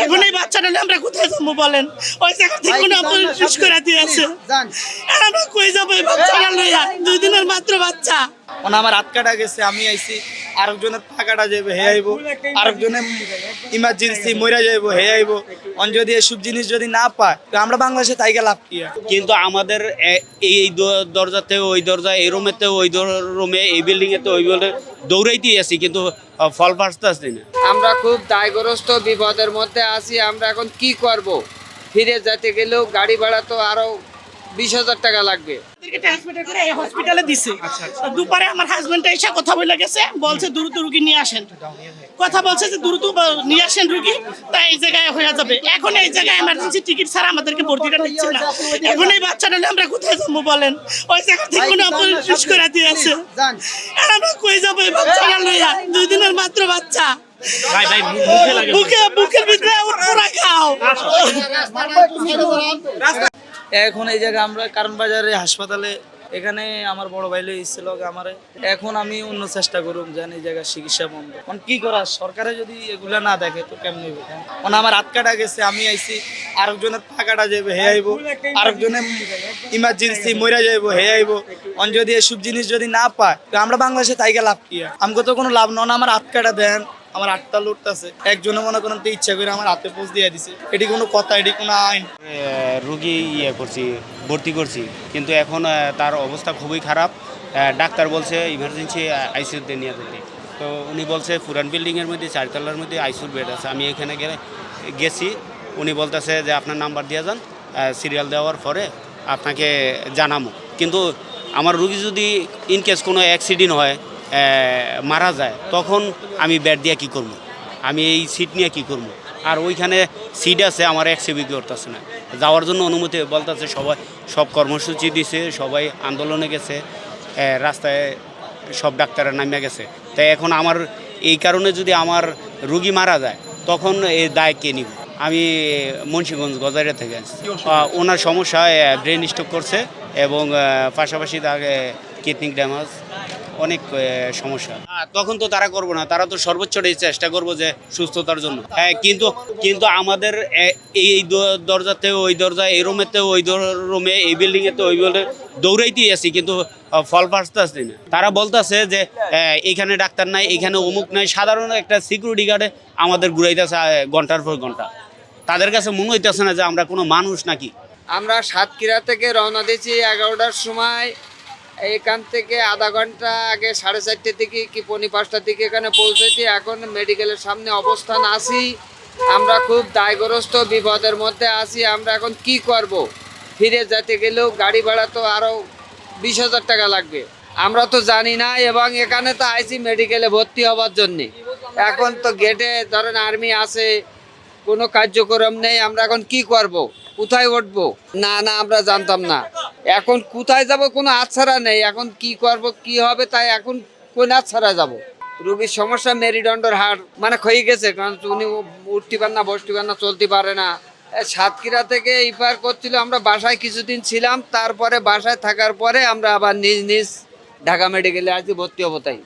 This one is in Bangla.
এখন এই বাচ্চাটা নিয়ে আমরা কোথায় যাবো বলেন? ওই জায়গা থেকে কোনো আপনার শেষ করে দিয়েছে। আমরা কই যাবো এই বাচ্চাটা লইয়া? 2 দিনের মাত্র বাচ্চা। আমার হাত কাটা গেছে, আমি আইছি, আরেকজনের পা কাটা যাইব, হে আইব, আরেকজনের ইমার্জেন্সি মইরা যাইব, হে আইব। যদি এসব জিনিস যদি না পায় তো আমরা বাংলাদেশে তাইকে লাভ কি? কিন্তু আমাদের এই দরজাতে ওই দরজা, এই রুমেতে ওই রুমে, এই বিল্ডিং এতে ওই বিল্ডিং দৌড়াইতেই আছি, কিন্তু ফল পাচ্ছে আসছি না। আমরা খুব দায়গ্রস্ত বিপদের মধ্যে আছি। আমরা এখন কি করব? ফিরে যেতে গেলেও গাড়ি ভাড়া তো আরো 20,000 টাকা লাগবে। ট্রান্সমিটার করে এই হসপিটালে দিছে। দুপুরে আমার হাজবেন্ড এসে কথা বলে গেছে, বলছে দ্রুত রুগী নিয়ে আসেন। কথা বলছে যে দ্রুত নিয়ে আসেন রুগী, তাই এই জায়গায় হয়ে যাবে। এখন এই জায়গায় এমার্জেন্সি টিকিট ছাড়া আমাদেরকে ভর্তিটা দিচ্ছে না। এখন এই বাচ্চাটা নিয়ে আমরা কোথায় যাবো বলেন? ওই জায়গা থেকে কোনো আপনার শেষ করে দিয়েছে। আমরা কই যাবো এই বাচ্চাটা লইয়া? 2 দিনের মাত্র বাচ্চা। বুকের ভিতরে ওরা খাও। এখন এই জায়গা আমরা কারণ বাজারে হাসপাতালে, এখানে আমার বড় ভাই লইছিল আমারে। এখন আমি অন্য চেষ্টা করুম যেন এই জায়গায় চিকিৎসা বন্ধ। এখন কি করা, সরকারে যদি এগুলা না দেখে তো কেমন হইব? আমার হাত কাটা গেছে, আমি আইছি, আরেকজনের পা কাটা যাইব, হে আইব, আরেকজনের ইমার্জেন্সি মইরা যাইব, হে আইব। যদি এসব জিনিস যদি না পায় তো আমরা বাংলাদেশে তাইকে লাভ কি? আমাকে তো কোনো লাভ নয়। আমার হাত কাটা দেন, আমার হাতটা লুটতেছে, একজনে মনে করেন তো ইচ্ছা করে আমার হাতে পোষ দিয়ে দিছে। এটি কোনো কথা, এটি কোনো আইন? রুগী করছি, ভর্তি করছি, কিন্তু এখন তার অবস্থা খুবই খারাপ। ডাক্তার বলছে ইমার্জেন্সি আইসিইউতে নিয়ে যেতে। তো উনি বলছে পুরান বিল্ডিংয়ের মধ্যে 4 তলার মধ্যে আইসিইউর বেড আছে। আমি এখানে গেছি, উনি বলতেছে যে আপনার নাম্বার দিয়ে যান, সিরিয়াল দেওয়ার পরে আপনাকে জানাবো। কিন্তু আমার রুগী যদি ইনকেস কোনো অ্যাক্সিডেন্ট হয়, মারা যায়, তখন আমি বেড দিয়ে কী করবো? আমি এই সিট নিয়ে কী করবো? আর ওইখানে সিট আছে, আমার অ্যাক্সিবি করতেছে না, যাওয়ার জন্য অনুমতি বলতেছে। সব কর্মসূচি দিছে, সবাই আন্দোলনে গেছে, রাস্তায় সব ডাক্তাররা নামিয়ে গেছে। তাই এখন আমার এই কারণে যদি আমার রুগী মারা যায়, তখন এই দায় কে নিব? আমি মুন্সিগঞ্জ গজারিয়া থেকে আসছি। ওনার সমস্যা ব্রেন স্ট্রোক করছে, এবং পাশাপাশি তাকে কিডনি ড্যামেজ, অনেক সমস্যা। তখন তো তারা করবো না, তারা তো সর্বোচ্চটাই চেষ্টা করবো যে সুস্থতার জন্য। কিন্তু আমাদের এই দরজাতে ওই দরজা, এই রুমেতে ওই রুমে, এই বিল্ডিং এতে ওই বিল্ডিং দৌড়াইতেই আছি, কিন্তু ফল পাচ্ছে আসছি না। তারা বলতেছে যে এইখানে ডাক্তার নাই, এখানে অমুক নাই। সাধারণ একটা সিকিউরিটি গার্ডে আমাদের ঘুরাইতেছে ঘন্টার পর ঘন্টা। তাদের কাছে মনে হইতেছে না যে আমরা কোনো মানুষ নাকি। আমরা সাতক্ষীরা থেকে রওনা দিয়েছি 11টার সময়। এখান থেকে আধা ঘন্টা আগে 4:30 থেকে কি 5:45 থেকে এখানে পৌঁছেছি। এখন মেডিকেলের সামনে অবস্থান আছি। আমরা খুব দায়গ্রস্ত বিপদের মধ্যে আছি। আমরা এখন কি করব? ফিরে যেতে গেলেও গাড়ি ভাড়া তো আরও 20,000 টাকা লাগবে। আমরা তো জানি না, এবং এখানে তো আইছি মেডিকেলে ভর্তি হওয়ার জন্যে। এখন তো গেটে ধরেন আর্মি আছে, কোনো কার্যক্রম নেই। আমরা এখন কি করব? কোথায় উঠবো? না আমরা জানতাম না। এখন কোথায় যাব কোনো আচ্ছাড়া নেই। এখন কি করব, কি হবে, তাই এখন কোন আচ্ছাড়া যাব? রোগীর সমস্যা মেরুদণ্ডের হাড় মানে ক্ষয়ে গেছে, কারণ উনি উঠতে পারে না, বসতে পারে না, চলতে পারে না। সাতক্ষীরা থেকে ইপার করছিল। আমরা বাসায় কিছুদিন ছিলাম, তারপরে বাসায় থাকার পরে আমরা আবার নিজ ঢাকা মেডিকেলে আজকে ভর্তি হবো। তাই